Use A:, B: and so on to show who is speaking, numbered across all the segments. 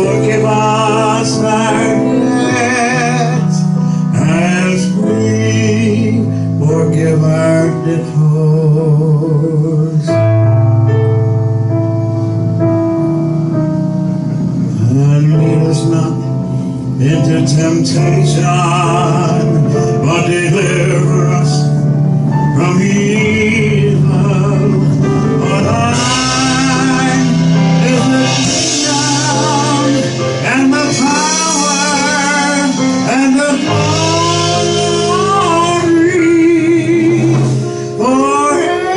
A: forgive us our debts as we forgive our debtors. And lead us not into temptation, but deliver us from evil. For thine is the kingdom and the power and the glory forever.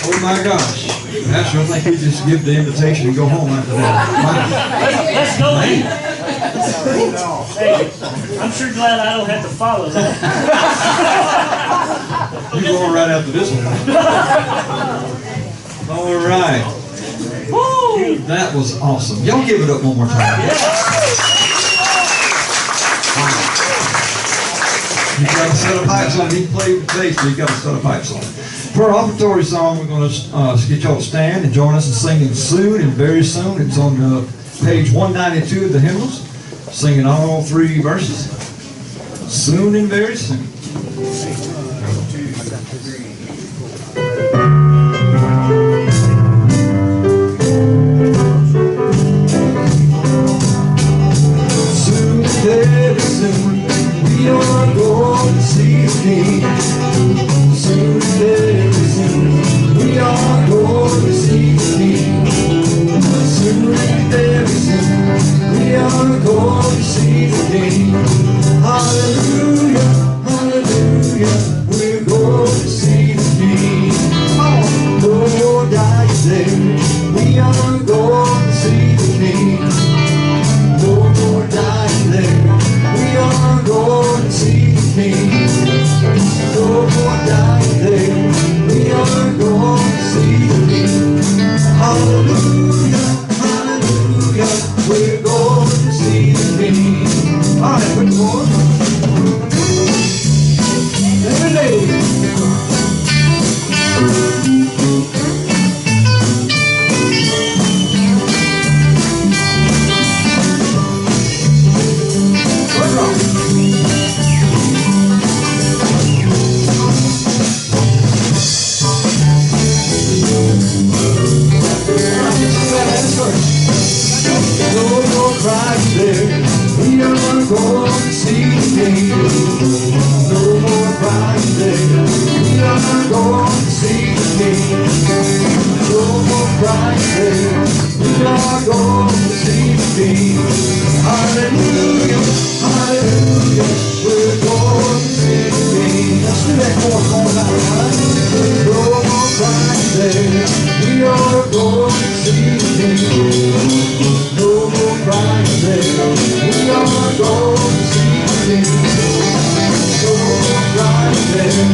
B: Oh my gosh. Pastor, I think we just give the invitation and go home after that.
C: Let's go. Hey, I'm sure glad I don't have to follow that.
B: You're going right after this one. All right. Woo! That was awesome. Y'all give it up one more time. You got a set of pipes on. He played with bass, so you got a set of pipes on. For our offertory song, we're going to get y'all to stand and join us in singing Soon and Very Soon. It's on page 192 of the hymnals, singing all three verses. Soon and very soon. Soon and very soon, we are going to see the King. Soon and very soon, we are going to see the King. Soon and very soon, we are going to see the King. Hallelujah, hallelujah, we're going to see the King. No more dying there, we are going to see the King. No more dying there, we are going to see the King. No more dying there, we are going to see the King. Hallelujah, hallelujah, we're going to see the King. All right, put the board. Every day. What's wrong? No more crying there, we are going to see the King. No more crying there, we are going to see the King. No more crying there, we are going to see the King. Hallelujah, hallelujah, we're going to see the King. Let's do that chorus one time, right? No more crying there, we are going to see the King. No more crying there, we are going to see the King. No more crying there,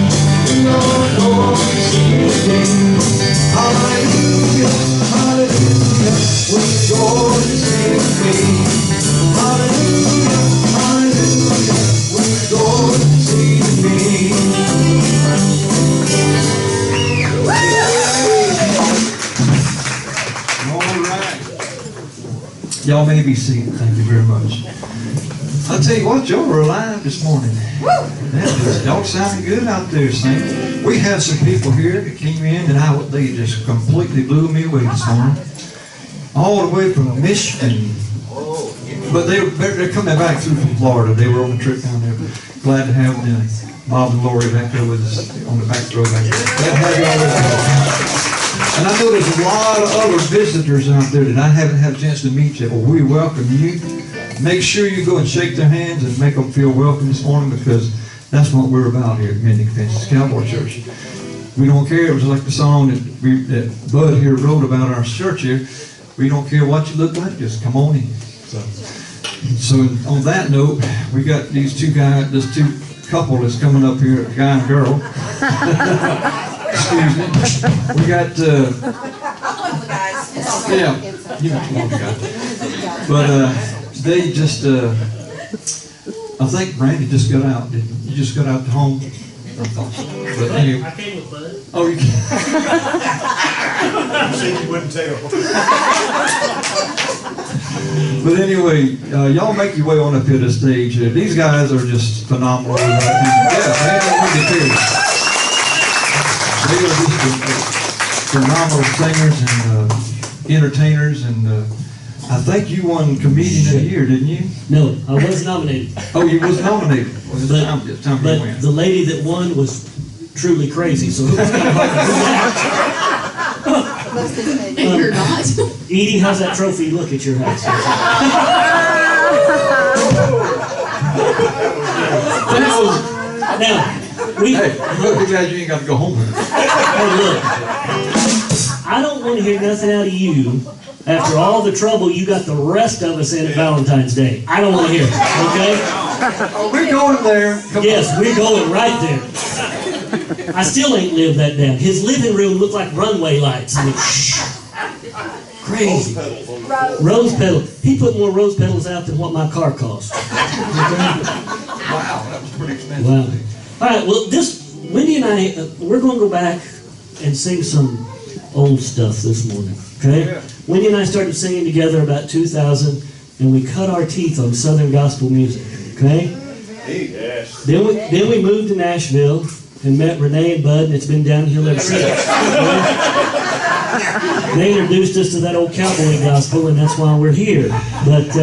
B: we are going to see the King. Hallelujah, hallelujah, we're going to see the King. Hallelujah, hallelujah, we're going to see the King. All right. Y'all may be seated. Thank you very much. I'll tell you what, y'all were alive this morning. Y'all sounding good out there singing. We had some people here that came in and they just completely blew me away this morning. All the way from Michigan. But they're coming back through from Florida. They were on a trip down there. Glad to have them. Bob and Lori back there with us on the back row back there. Glad to have y'all with us. And I know there's a lot of other visitors out there that I haven't had a chance to meet yet. Well, we welcome you. Make sure you go and shake their hands and make them feel welcome this morning, because that's what we're about here at Mending Cowboy Church. We don't care. It was like the song that Bud here wrote about our church here. We don't care what you look like, just come on in. So on that note, we got these two guys, this two couple that's coming up here, a guy and girl. Excuse me. We got, yeah, you know, one of the guys. But they just, I think Randy just got out. You just got out to home. I thought so. But anyway.
C: I came with Bud.
B: Oh, you can.
A: You said you wouldn't tell.
B: But anyway, y'all make your way on up here to the stage. These guys are just phenomenal. Yeah, they are just phenomenal singers and entertainers. And I think you won Comedian of the Year, didn't you?
C: No, I was nominated.
B: Oh, you was nominated. Well, it's time to win.
C: But the lady that won was truly crazy, so it was kind of hard to do that.
D: You're not.
C: Edie, how's that trophy look at your house? Now,
B: Hey, look, glad you ain't got to go home.
C: hey, look, I don't want to hear nothing out of you after all the trouble you got the rest of us in at Valentine's Day. I don't want to hear it, okay?
B: Oh, we're going there. Come
C: Yes, we're going right there. I still ain't lived that down. His living room looked like runway lights. I mean, crazy. Rose petals. He put more rose petals out than what my car cost.
B: Wow, that was pretty expensive.
C: Wow. All right, well, Wendy and I, we're going to go back and sing some old stuff this morning, okay?
B: Yeah.
C: Wendy and I started singing together about 2000, and we cut our teeth on Southern gospel music, okay?
A: Yes.
C: Then we moved to Nashville and met Renee and Bud, and it's been downhill ever since. They introduced us to that old cowboy gospel, and that's why we're here. But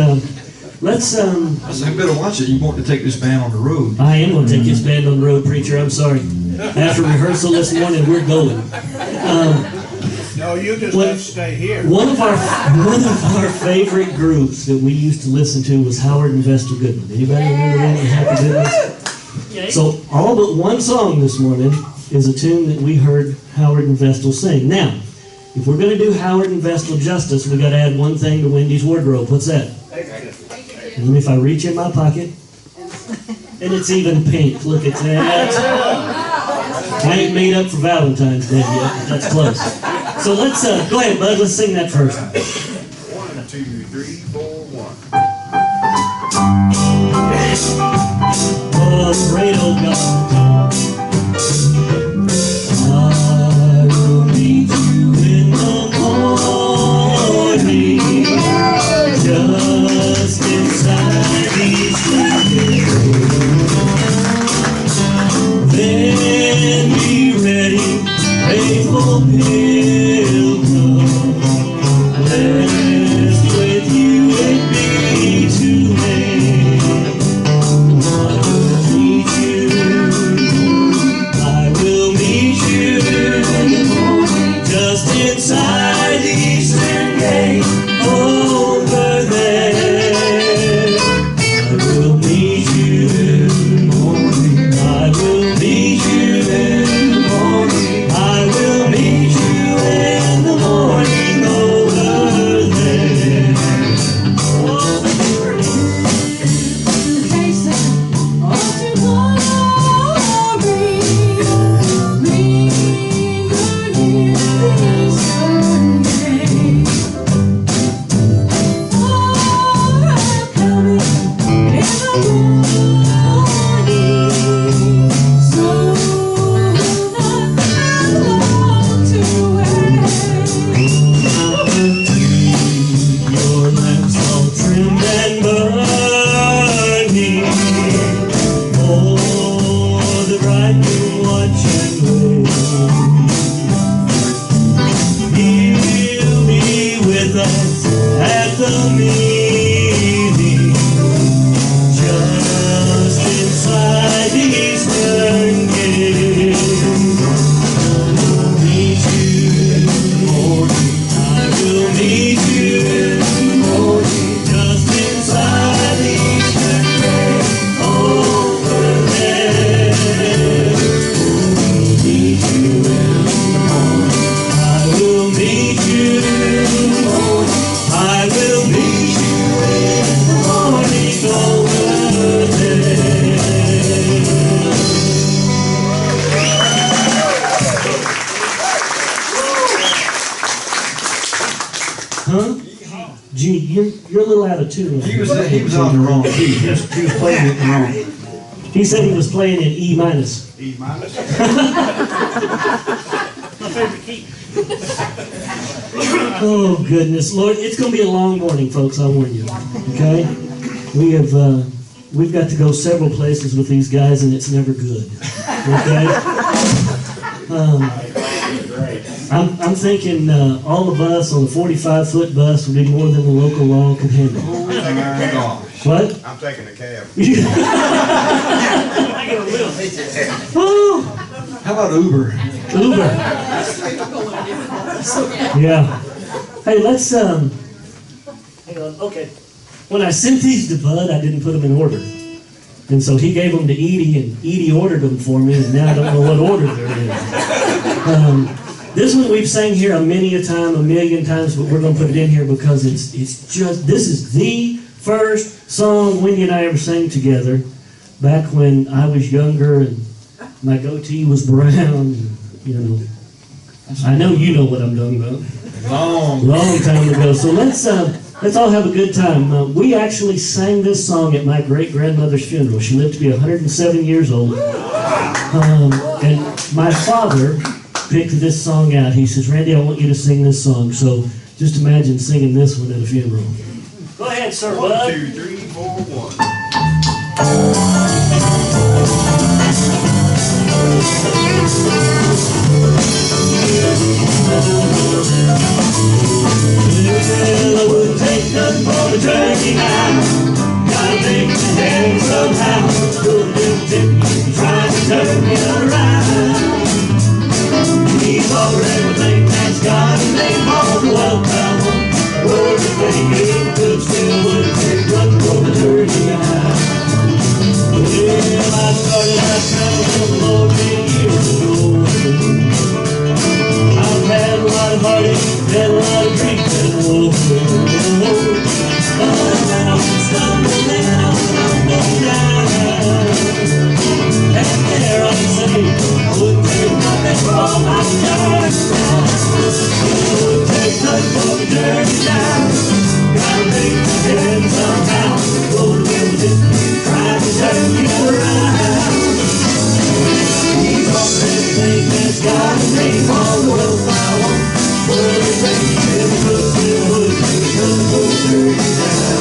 C: let's.
B: I said, I better watch it. You want to take this band on the road.
C: I am going to take this band on the road, preacher. I'm sorry. After rehearsal this morning, we're going.
A: No, you just have to stay here.
C: One of our favorite groups that we used to listen to was Howard and Vestal Goodman. Anybody remember them? Happy Goodness? So all but one song this morning is a tune that we heard Howard and Vestal sing. Now, if we're going to do Howard and Vestal justice, we got to add one thing to Wendy's wardrobe. What's that? And if I reach in my pocket, and it's even pink. Look at that. I ain't made up for Valentine's Day yet, but that's close. So let's go ahead, Bud. Let's sing that first.
A: 1, 2, 3, 4, 1.
C: Oh, great old God. I will meet you in the morning, just inside these windows. Then be ready, faithful pilgrim, lest with you it be too late. I will meet you just inside the eastern gate over there. I will meet you in the morning. I will meet you in the morning. I will meet you in the morning over there. Your lamps all trimmed and burning, oh, the bridegroom watching wait. He'll be with us at the meeting, just inside the eastern gate. I'll meet you in the morning. I will meet you in the morning, just inside the eastern gate over there. We'll meet you in the morning. I will meet you in the morning. Huh? G, you're a little out of tune.
B: He was on the wrong key. He was playing it wrong.
C: He said he was playing in E minus.
A: E minus.
D: My favorite key.
C: Oh goodness, Lord, it's going to be a long morning, folks. I warn you. Okay, we've got to go several places with these guys, and it's never good. Okay. I'm thinking all of us on a 45-foot bus would be more than the local law could handle.
A: I'm taking a cab.
C: What?
A: I'm taking a cab.
D: I get a lift.
C: Oh,
B: How about Uber?
C: Uber. Yeah. Hey, let's hang on. Okay. When I sent these to Bud, I didn't put them in order. And so he gave them to Edie, and Edie ordered them for me, and now I don't know what order they're in. This one we've sang here a million times, but we're going to put it in here because this is the first song Wendy and I ever sang together back when I was younger and my goatee was brown. And, you know, I know you know what I'm talking about. Long time ago. So let's all have a good time. We actually sang this song at my great-grandmother's funeral. She lived to be 107 years old. And my father picked this song out. He says, Randy, I want you to sing this song. So just imagine singing this one at a funeral. Go ahead, sir,
A: One,
C: bud.
A: 2, 3, 4, 1.
C: Well, I wouldn't take nothing for the turkey now. Gotta make the hand somehow. Good little tippy, trying to turn me around. He's over everything that's got a name on the wealth I want. Everything ain't good, still would take nothing for the turkey now. Well, I started out traveling the Lord many years ago. I've had a lot of heartache, had a lot of grief and woe. But now I'm stumbling down, and there I say, I wouldn't take nothing for my journey now. I wouldn't take nothing for the journey now. Gotta make the head somehow. Go to music, try to turn you around. He's on everything that's got a name on the wealth I want. Everything is good, still take nothing for the journey now.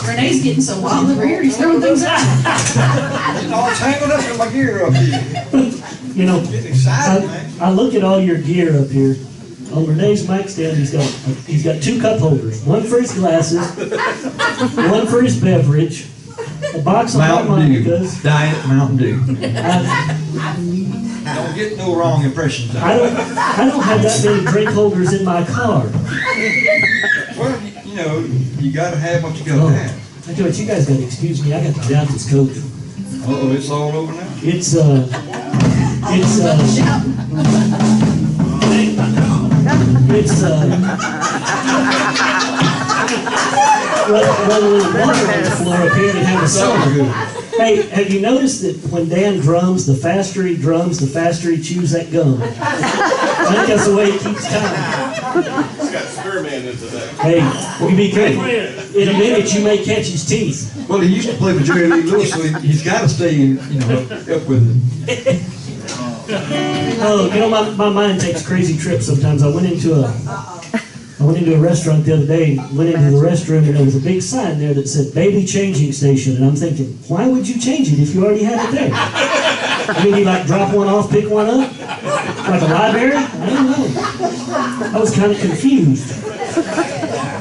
E: Renee's getting so wild over here, he's throwing things out.
B: It's all tangled up in my gear up here.
C: You know,
B: Getting excited, man.
C: I look at all your gear up here. On Renee's mic stand, he's got 2 cup holders. One for his glasses, one for his beverage, A box of
B: Mountain Dew.
C: harmonicas.
B: Diet Mountain Dew.
C: I
B: Don't get no wrong impressions.
C: don't have that many drink holders in my car.
B: Well, you know, you gotta have what you gotta have.
C: I tell you what, you guys gotta excuse me, I got to down this coat.
B: Oh, it's all over now?
C: It's run a little water on the floor up here and have a song. Hey, have you noticed that when Dan drums, the faster he drums, the faster he chews that gum? I think that's the way he keeps time.
D: He's got spearman in today.
C: Hey, you be careful. In a minute, you may catch his teeth.
B: Well, he used to play for Jerry Lee Lewis, so he's gotta stay, up with it.
C: Oh, you know, my mind takes crazy trips sometimes. I went into a restaurant the other day, went into the restroom, and there was a big sign there that said baby changing station. And I'm thinking, why would you change it if you already had it there? I mean, you like drop one off, pick one up? Like a library? I don't know. I was kind of confused.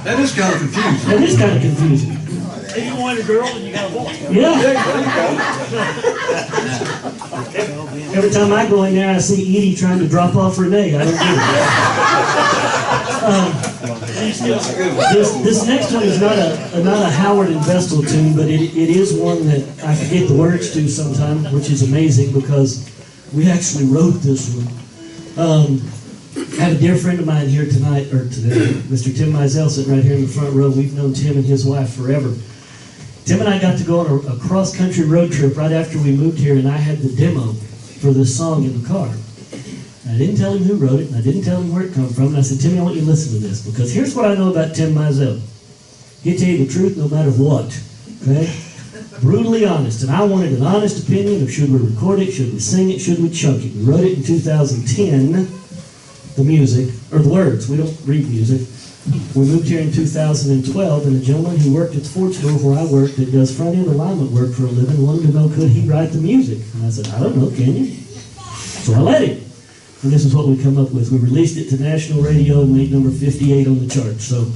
B: That is kind of confusing.
C: That is kind of confusing.
D: If you want a girl, then you got a boy.
C: Yeah. Every time I go in there, I see Edie trying to drop off Renee. I don't get it. This next one is not a Howard and Vestal tune, but it is one that I forget the words to sometimes, which is amazing because we actually wrote this one. I have a dear friend of mine here tonight, or today, Mr. Tim Mizell, sitting right here in the front row. We've known Tim and his wife forever. Tim and I got to go on a cross-country road trip right after we moved here, and I had the demo for this song in the car. I didn't tell him who wrote it, and I didn't tell him where it come from, and I said, Timmy, I want you to listen to this, because here's what I know about Tim Mizell. He'll tell you the truth no matter what, okay? Brutally honest, and I wanted an honest opinion of should we record it, should we sing it, should we chunk it. We wrote it in 2010, the music, or the words, we don't read music. We moved here in 2012, and a gentleman who worked at the Ford store where I worked that does front-end alignment work for a living wanted to know could he write the music. And I said, I don't know, can you? So I let him. And this is what we come up with. We released it to national radio and made number 58 on the chart. So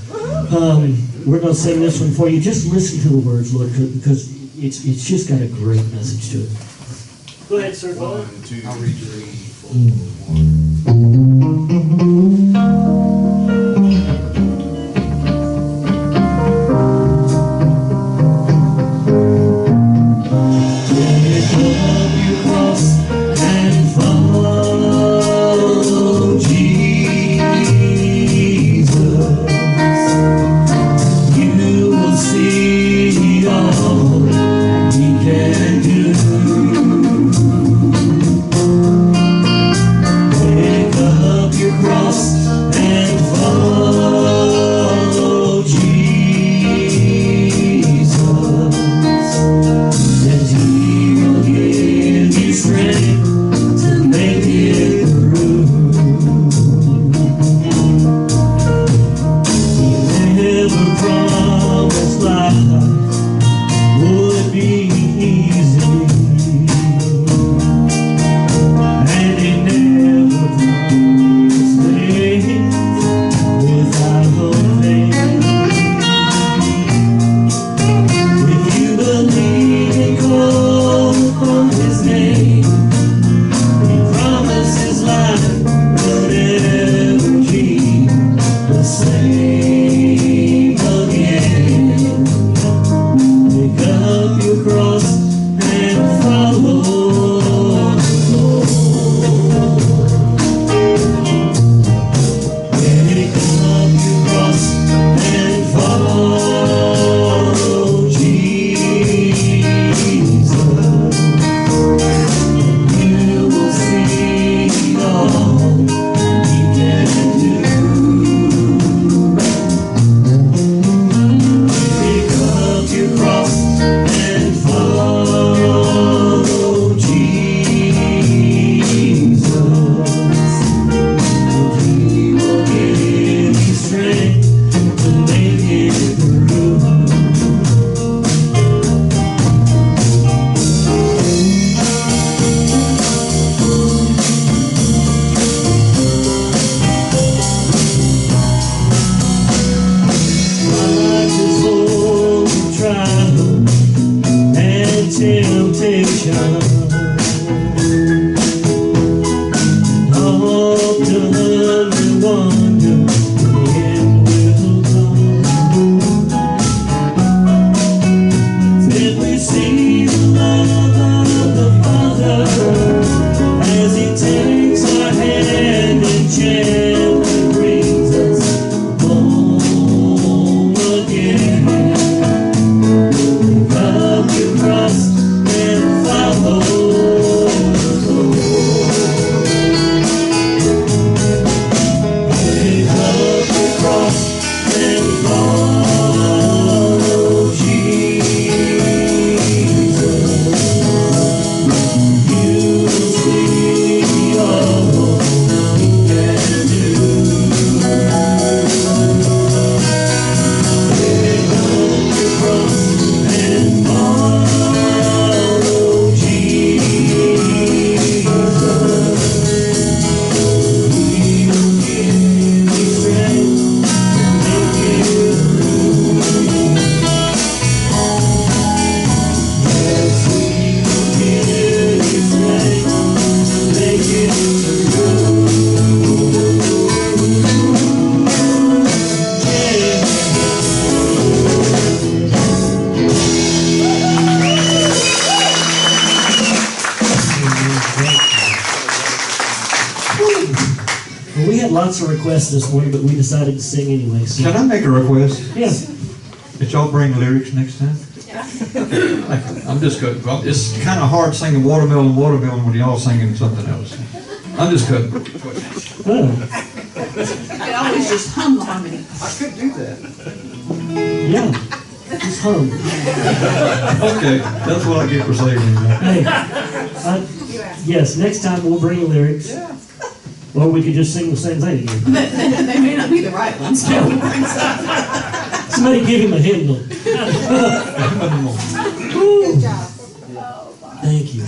C: we're going to sing this one for you. Just listen to the words, Lord, because it's just got a great message to it. Go ahead, sir.
D: 1, 2, 3, 4.
C: Cross temptation. Often we wonder when will come. Then we see the love of the Father as He takes our hand and gently brings us home again. Come to trust and follow. Pick up your cross and follow Jesus. You will see all He can do. Pick up your cross and follow Jesus. He will give you strength and make you through. Yes, He will give you strength and make you through. Well, we had lots of requests this morning, but we decided to sing anyway. So.
B: Can I make a request?
C: Yeah.
B: That y'all bring lyrics next time? I'm just cutting. Well, it's kind of hard singing watermelon when y'all singing something else. I'm just cutting.
C: Oh,
E: I could always just hum the harmony.
B: I could do that.
C: yeah. Just hum.
B: Okay, that's what I get for saying that.
C: Hey, yes, next time we'll bring lyrics. Or we could just sing the same thing again.
E: They may not be the right ones.
C: Somebody give him a hymnal.
F: Good job.
C: Thank you.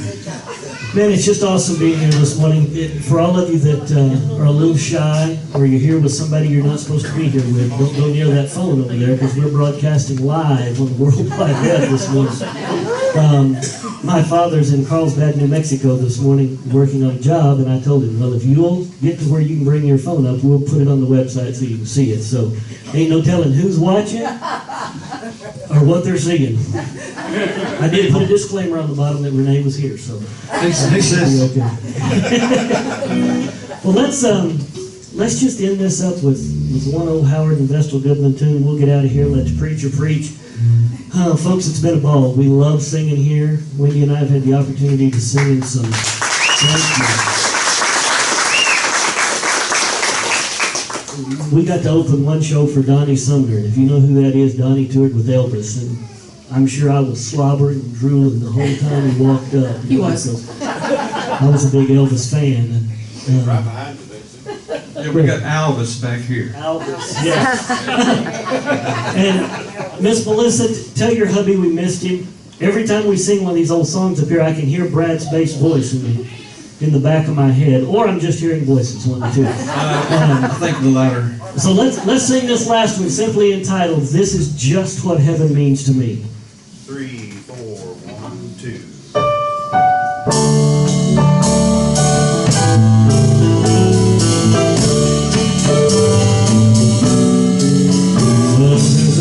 C: Man, it's just awesome being here this morning. For all of you that are a little shy, or you're here with somebody you're not supposed to be here with, don't go near that phone over there, because we're broadcasting live on the World Wide Web this morning. My father's in Carlsbad, New Mexico this morning working on a job, and I told him, well, if you'll get to where you can bring your phone up, we'll put it on the website so you can see it. So ain't no telling who's watching or what they're seeing. I did put a disclaimer on the bottom that Renee was here, so
B: He says,
C: okay. Well, let's just end this up with one old Howard and Vestal Goodman tune. We'll get out of here. Let's preacher preach. Folks, it's been a ball. We love singing here. Wendy and I have had the opportunity to sing in some. Thank you. We got to open one show for Donnie Sumner. And if you know who that is, Donnie toured with Elvis. And I'm sure I was slobbering and drooling the whole time he walked up.
E: He was.
C: I was a big Elvis fan. And,
D: Right behind you, Vincent.
B: yeah, we got Alvis back here.
C: Elvis, yes. And Miss Melissa, tell your hubby we missed him. Every time we sing one of these old songs up here, I can hear Brad's bass voice in the back of my head, or I'm just hearing voices, one or two.
B: I think the latter.
C: So let's sing this last one, simply entitled, "This Is Just What Heaven Means to Me."
D: 3, 4, 1, 2.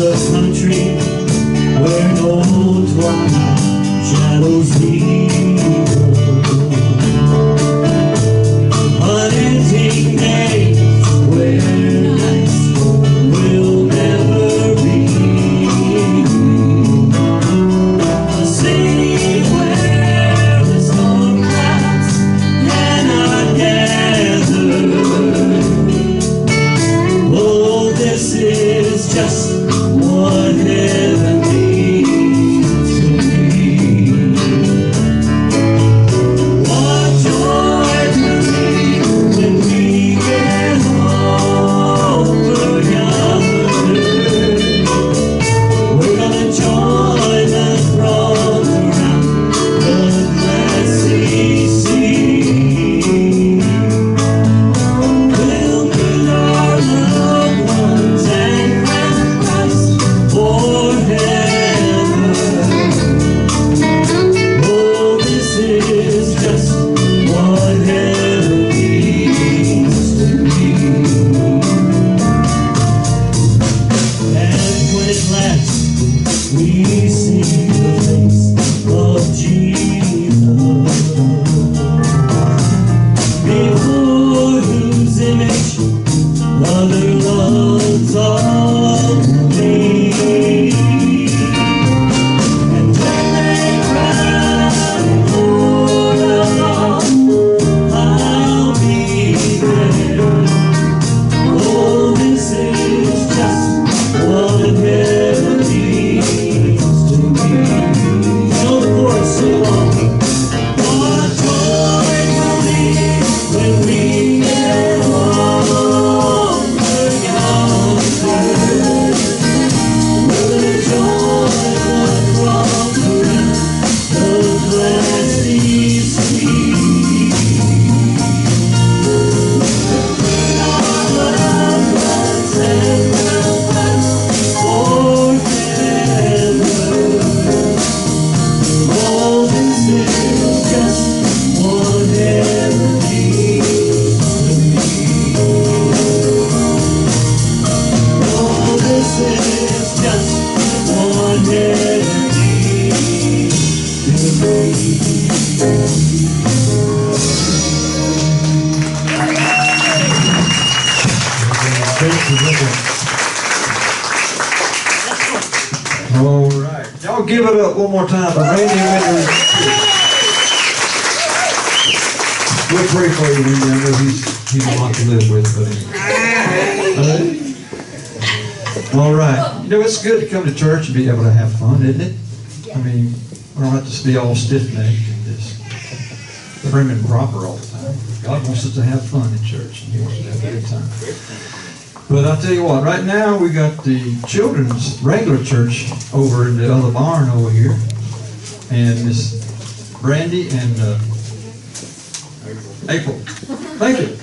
C: There's a country where no twilight shadows deep, unending days where nights will never be. A city where the storm clouds cannot gather. Oh, this is just what heaven means to me. What joy to me when we get over yonder. We're gonna join the throng around the glassy sea. We'll meet our loved ones and friends
B: Y'all give it up one more time for Randy Winters. We'll pray for you, Randy. I know he's a lot to live with, but all right. You know, it's good to come to church and be able to have fun, isn't it? I mean, we don't have to be all stiff-necked and just prim and proper all the time. God wants us to have fun in church, and He wants us to have a good time. But I'll tell you what, right now we got the children's regular church over in the other barn over here. And Miss Brandy and April. Thank you.